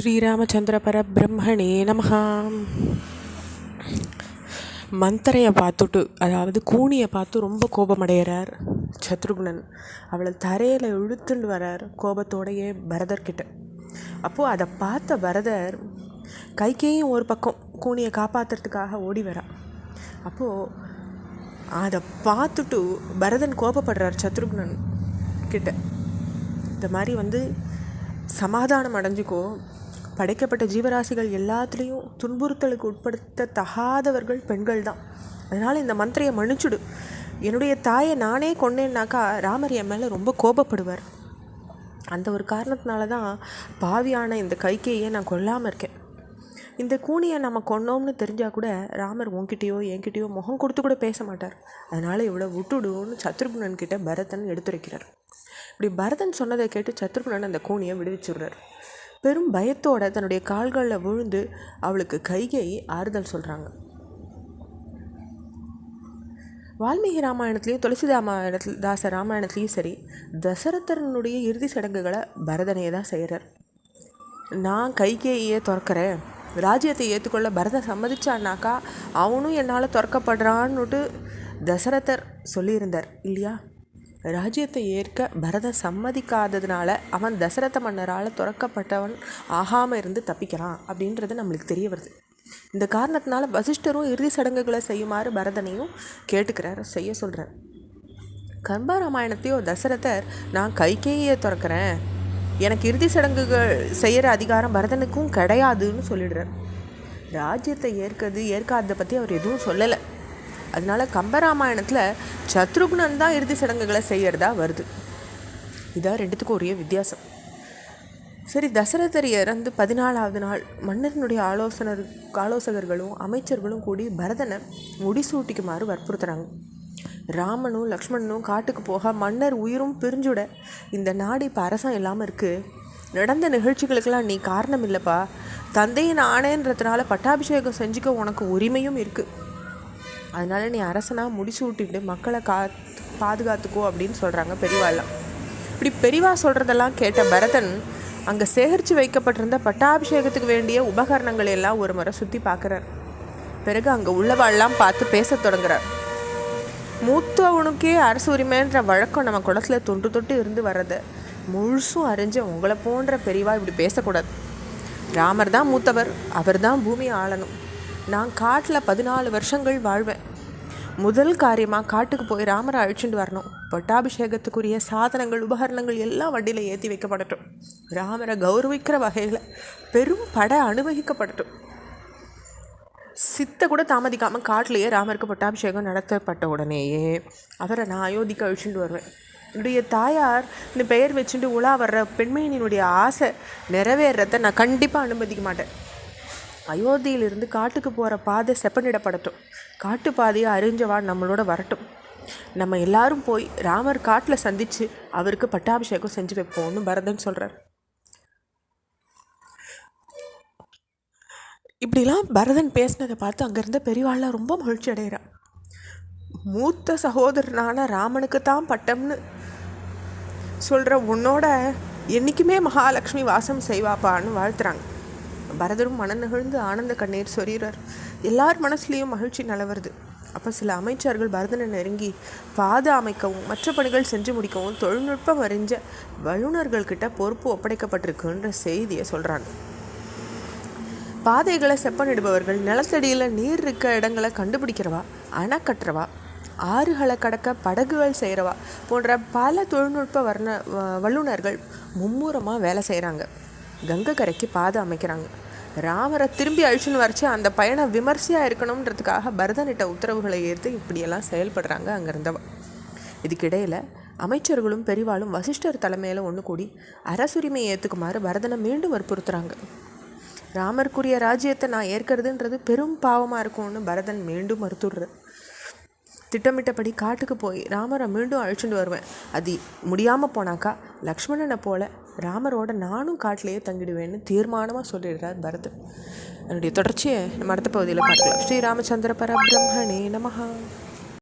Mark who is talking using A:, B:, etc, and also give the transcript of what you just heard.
A: ஸ்ரீராமச்சந்திர பரபிரம்மணே நமஹ. மந்தரையை பார்த்துட்டு, அதாவது கூனியை பார்த்து ரொம்ப கோபமடைகிறார் சத்ருக்னன். அவளை தரையில் இழுத்துண்டு வரார் கோபத்தோடையே பரதர்கிட்ட. அப்போது அதை பார்த்த பரதர் கைகேயும் ஒரு பக்கம் கூனியை காப்பாற்றுறதுக்காக ஓடி வரான். அப்போது அதை பார்த்துட்டு பரதன் கோபப்படுறார் சத்ருக்னன் கிட்ட. இந்த மாதிரி சமாதானம் அடைஞ்சிக்கோ, படைக்கப்பட்ட ஜீவராசிகள் எல்லாத்துலேயும் துன்புறுத்தலுக்கு உட்படுத்த தகாதவர்கள் பெண்கள் தான். அதனால் இந்த மந்திரையை மன்னிச்சுடு. என்னுடைய தாயை நானே கொன்னேன்னாக்கா ராமர் என் மேலே ரொம்ப கோபப்படுவார். அந்த ஒரு காரணத்தினால தான் பாவியான இந்த கைகேயை நான் கொல்லாமல் இருக்கேன். இந்த கூனியை நம்ம கொன்னோம்னு தெரிஞ்சால் கூட ராமர் உன்கிட்டயோ என்கிட்டயோ முகம் கொடுத்து கூட பேச மாட்டார். அதனால் இவ்வளோ விட்டுடுன்னு சத்ருக்னன் கிட்ட பரதன் எடுத்துரைக்கிறார். இப்படி பரதன் சொன்னதை கேட்டு சத்ருக்னன் அந்த கூனியை விடுவிச்சுடுறார். பெரும் பயத்தோட தன்னுடைய கால்களில் விழுந்து அவளுக்கு கைகேயி ஆறுதல் சொல்கிறாங்க. வால்மீகி ராமாயணத்துலேயும் துளசிதாச ராமாயணத்துலேயும் சரி, தசரதனுடைய இறுதி சடங்குகளை பரதனையே தான் செய்கிறார். நான் கைகேயை துறக்கிறேன், ராஜ்யத்தை ஏற்றுக்கொள்ள பரதன் சம்மதிச்சான்னாக்கா அவனும் என்னால் துறக்கப்படுறான்னுட்டு தசரதர் சொல்லியிருந்தார் இல்லையா? ராஜ்யத்தை ஏற்க பரதன் சம்மதிக்காததுனால அவன் தசரத மன்னரால் துறக்கப்பட்டவன் ஆகாமல் இருந்து தப்பிக்கிறான் அப்படின்றது நம்மளுக்கு தெரிய வருது. இந்த காரணத்தினால வசிஷ்டரும் இறுதி சடங்குகளை செய்யுமாறு பரதனையும் கேட்டுக்கிறார், செய்ய சொல்கிறார். கம்பராமாயணத்தையோ தசரதர் நான் கைகேயை துறக்கிறேன், எனக்கு இறுதி சடங்குகள் செய்கிற அதிகாரம் பரதனுக்கும் கிடையாதுன்னு சொல்லிடுறார். ராஜ்யத்தை ஏற்காததை பற்றி அவர் எதுவும் சொல்லலை. அதனால் கம்பராமாயணத்தில் சத்ருக்னன் தான் இறுதி சடங்குகளை செய்கிறதா வருது. இதான் ரெண்டுத்துக்கும் ஒரே வித்தியாசம். சரி, தசரதர் இறந்து 14வது நாள் மன்னரனுடைய ஆலோசகர்களும் அமைச்சர்களும் கூடி பரதனை முடிசூட்டிக்குமாறு வற்புறுத்துறாங்க. ராமனும் லக்ஷ்மணனும் காட்டுக்கு போக மன்னர் உயிரும் பிரிஞ்சுட இந்த நாடு இப்போ அரசம் இல்லாமல் இருக்குது. நடந்த நிகழ்ச்சிகளுக்கெல்லாம் நீ காரணம் இல்லைப்பா, தந்தையின் ஆணைன்றதுனால பட்டாபிஷேகம் செஞ்சுக்க உனக்கு உரிமையும் இருக்குது. அதனால் நீ அரசனாக முடிசூட்டிட்டு மக்களை பாதுகாத்துக்கோ அப்படின்னு சொல்கிறாங்க பெரியவாலாம். இப்படி பெரியவா சொல்கிறதெல்லாம் கேட்ட பரதன் அங்கே சேகரித்து வைக்கப்பட்டிருந்த பட்டாபிஷேகத்துக்கு வேண்டிய உபகரணங்கள் எல்லாம் ஒரு முறை சுற்றி பார்க்குறார். பிறகு அங்கே உள்ளவாள்லாம் பார்த்து பேச தொடங்குறார். மூத்தவனுக்கே அரசு உரிமைன்ற வழக்கம் நம்ம குளத்தில் தொட்டு இருந்து வர்றதை முழுசும் அறிஞ்ச உங்களை போன்ற பெரியவா இப்படி பேசக்கூடாது. ராமர் தான் மூத்தவர், அவர் தான் பூமியை ஆளணும். நான் காட்டில் 14 வருஷங்கள் வாழ்வேன். முதல் காரியமாக காட்டுக்கு போய் ராமரை அழிச்சுட்டு வரணும். பட்டாபிஷேகத்துக்குரிய சாதனங்கள் உபகரணங்கள் எல்லாம் வண்டியில் ஏற்றி வைக்கப்படட்டும். ராமரை கௌரவிக்கிற வகையில் பெரும் பட அனுபவிக்கப்படட்டும். சித்த கூட தாமதிக்காமல் காட்டிலேயே ராமருக்கு பட்டாபிஷேகம் நடத்தப்பட்ட உடனேயே அவரை நான் அயோத்திக்கு அழிச்சுட்டு வருவேன். என்னுடைய தாயார் இந்த பெயர் வச்சுட்டு உலா வர்ற பெண்மையினுடைய ஆசை நிறைவேறத நான் கண்டிப்பாக அனுமதிக்க மாட்டேன். அயோத்தியிலிருந்து காட்டுக்கு போகிற பாதை செப்பனிடப்படட்டும். காட்டு பாதையை அறிஞ்சவா நம்மளோட வரட்டும். நம்ம எல்லாரும் போய் ராமர் காட்டில் சந்தித்து அவருக்கு பட்டாபிஷேகம் செஞ்சு வைப்போம்னு பரதன் சொல்கிறார். இப்படிலாம் பரதன் பேசினதை பார்த்து அங்கேருந்த பெரியவாள்லாம் ரொம்ப மகிழ்ச்சி அடைகிறான். மூத்த சகோதரனான ராமனுக்கு தான் பட்டம்னு சொல்கிற உன்னோட என்றைக்குமே மகாலட்சுமி வாசம் செய்வாப்பான்னு வாழ்த்துறாங்க. பரதரும் மன நிகழ்ந்து ஆனந்த கண்ணீர் சொரிகிறார். எல்லார் மனசுலேயும் மகிழ்ச்சி நிலவருது. அப்போ சில அமைச்சர்கள் பரதனை நெருங்கி பாதை அமைக்கவும் மற்ற பணிகள் செஞ்சு முடிக்கவும் தொழில்நுட்பம் அறிஞ்ச வல்லுநர்கள்கிட்ட பொறுப்பு ஒப்படைக்கப்பட்டிருக்குன்ற செய்தியை சொல்கிறாங்க. பாதைகளை செப்பனிடுபவர்கள், நிலத்தடியில் நீர் இருக்க இடங்களை கண்டுபிடிக்கிறவா, அணை கட்டுறவா, ஆறுகளை கடக்க படகுகள் செய்கிறவா போன்ற பல தொழில்நுட்ப வல்லுநர்கள் மும்முரமாக வேலை செய்கிறாங்க. கங்கை கரைக்கு பாதை அமைக்கிறாங்க. ராமரை திரும்பி அழிச்சுன்னு வரைச்சி அந்த பயணம் விமர்சையாக இருக்கணுன்றதுக்காக பரதனிட்ட உத்தரவுகளை ஏற்று இப்படியெல்லாம் செயல்படுறாங்க அங்கே இருந்தவா. இதுக்கிடையில் அமைச்சர்களும் பெரிவாளும் வசிஷ்டர் தலைமையில் ஒன்று கூடி அரசுரிமையை ஏற்றுக்குமாறு பரதனை மீண்டும் வற்புறுத்துறாங்க. ராமருக்குரிய ராஜ்யத்தை நான் ஏற்கிறதுன்றது பெரும் பாவமாக இருக்கும்னு பரதன் மீண்டும் மறுத்துடுற. திட்டமிட்டபடி காட்டுக்கு போய் ராமரை மீண்டும் அழிச்சுட்டு வருவேன். அது முடியாமல் போனாக்கா லக்ஷ்மணனை போல ராமரோட நானும் காட்டிலேயே தங்கிடுவேன்னு தீர்மானமாக சொல்லிடுறார் பரதன். என்னுடைய தொடர்ச்சியை நம்ம அடுத்த பகுதியில் பார்க்கலாம். ஸ்ரீராமச்சந்திர பரபிரம்மணே நமஹ.